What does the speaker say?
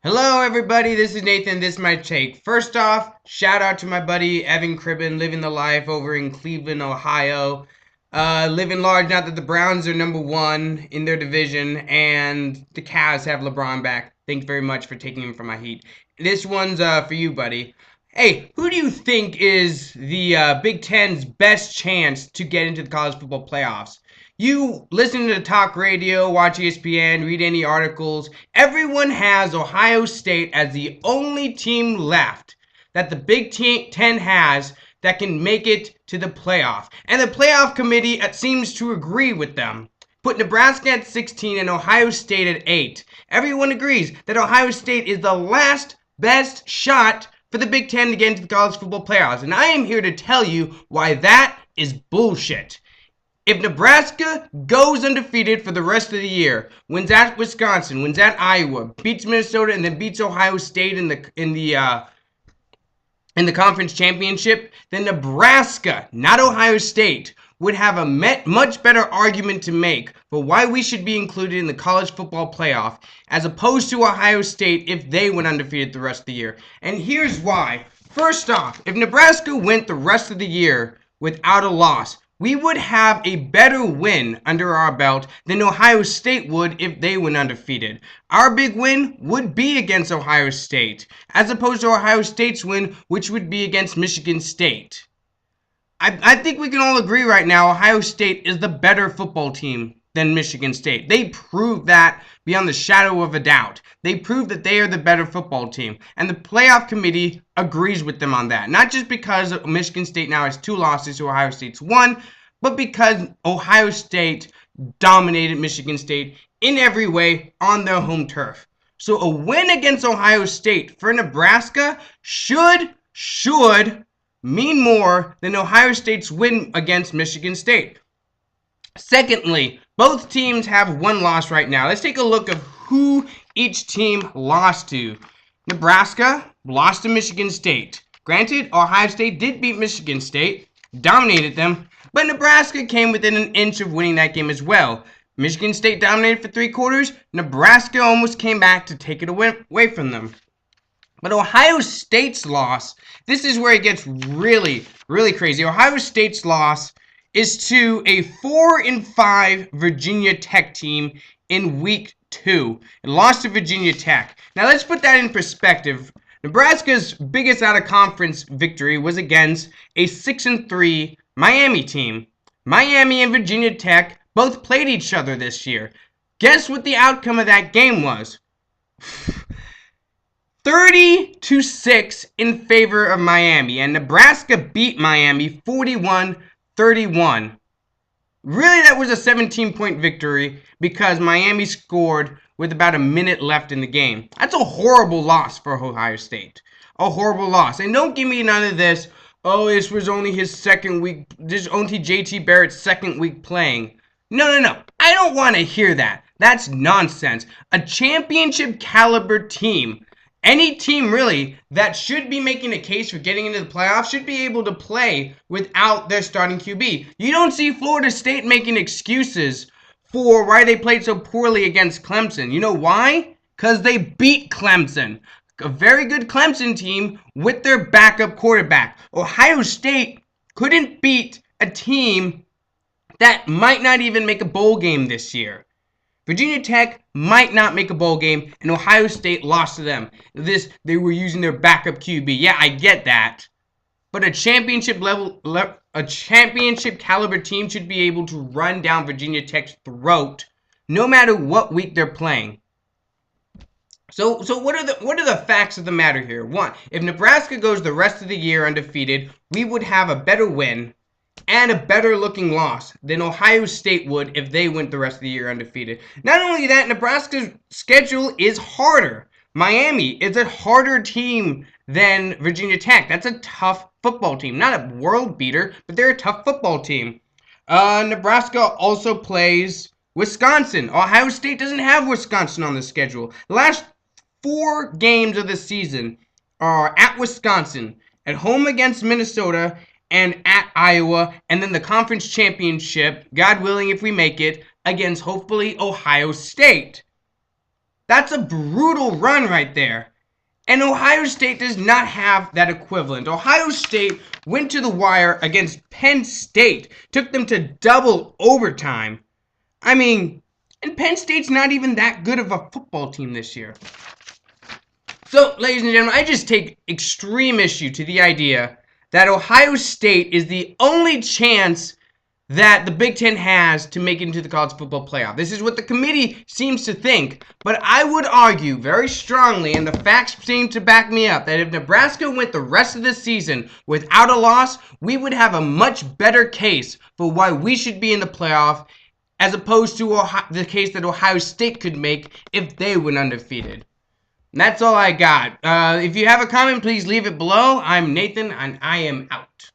Hello, everybody. This is Nathan. This is my take. First off, shout out to my buddy Evan Cribbin, living the life over in Cleveland, Ohio. Living large. Now that the Browns are number one in their division and the Cavs have LeBron back. Thanks very much for taking him from my heat. This one's for you, buddy. Hey, who do you think is the Big Ten's best chance to get into the college football playoffs? You listen to talk radio, watch ESPN, read any articles. Everyone has Ohio State as the only team left that the Big Ten has that can make it to the playoff. And the playoff committee seems to agree with them. Put Nebraska at 16 and Ohio State at 8. Everyone agrees that Ohio State is the last best shot for the Big Ten to get into the college football playoffs. And I am here to tell you why that is bullshit. If Nebraska goes undefeated for the rest of the year, wins at Wisconsin, wins at Iowa, beats Minnesota, and then beats Ohio State in the conference championship, then Nebraska, not Ohio State, would have a much better argument to make for why we should be included in the college football playoff, as opposed to Ohio State if they went undefeated the rest of the year. And here's why. First off, if Nebraska went the rest of the year without a loss, we would have a better win under our belt than Ohio State would if they went undefeated. Our big win would be against Ohio State, as opposed to Ohio State's win, which would be against Michigan State. I think we can all agree right now Ohio State is the better football team than Michigan State. They proved that beyond the shadow of a doubt. They proved that they are the better football team. And the playoff committee agrees with them on that. Not just because Michigan State now has 2 losses to Ohio State's 1, but because Ohio State dominated Michigan State in every way on their home turf. So a win against Ohio State for Nebraska should mean more than Ohio State's win against Michigan State. Secondly, both teams have 1 loss right now. Let's take a look at who each team lost to. Nebraska lost to Michigan State. Granted, Ohio State did beat Michigan State, dominated them, but Nebraska came within an inch of winning that game as well. Michigan State dominated for 3 quarters. Nebraska almost came back to take it away from them. But Ohio State's loss, this is where it gets really, really crazy. Ohio State's loss is to a 4-5 Virginia Tech team in week 2. It lost to Virginia Tech. Now let's put that in perspective. Nebraska's biggest out-of-conference victory was against a 6-3 Miami team. Miami and Virginia Tech both played each other this year. Guess what the outcome of that game was? 30-6 in favor of Miami, and Nebraska beat Miami 41-31. Really, that was a 17-point victory because Miami scored with about a minute left in the game. That's a horrible loss for Ohio State. A horrible loss. And don't give me none of this, oh, this was only his second week, this is only JT Barrett's second week playing. No. I don't want to hear that. That's nonsense. A championship caliber team, any team really that should be making a case for getting into the playoffs should be able to play without their starting QB. You don't see Florida State making excuses for why they played so poorly against Clemson. You know why? Because they beat Clemson. A very good Clemson team with their backup quarterback. Ohio State couldn't beat a team that might not even make a bowl game this year. Virginia Tech might not make a bowl game, and Ohio State lost to them. They were using their backup QB. Yeah, I get that. But a championship caliber team should be able to run down Virginia Tech's throat no matter what week they're playing. So what are the facts of the matter here? 1, if Nebraska goes the rest of the year undefeated, we would have a better win and a better looking loss than Ohio State would if they went the rest of the year undefeated. Not only that, Nebraska's schedule is harder. Miami is a harder team than Virginia Tech. That's a tough football team. Not a world beater, but they're a tough football team. Nebraska also plays Wisconsin. Ohio State doesn't have Wisconsin on the schedule. The last 4 games of the season are at Wisconsin, at home against Minnesota, and at Iowa, and then the conference championship, God willing if we make it, against hopefully Ohio State. That's a brutal run right there. And Ohio State does not have that equivalent. Ohio State went to the wire against Penn State, took them to double overtime. I mean, and Penn State's not even that good of a football team this year. So, ladies and gentlemen, I just take extreme issue to the idea that Ohio State is the only chance that the Big Ten has to make it into the college football playoff. This is what the committee seems to think, but I would argue very strongly, and the facts seem to back me up, that if Nebraska went the rest of the season without a loss, we would have a much better case for why we should be in the playoff, as opposed to the case that Ohio State could make if they went undefeated. And that's all I got. If you have a comment, please leave it below. I'm Nathan, and I am out.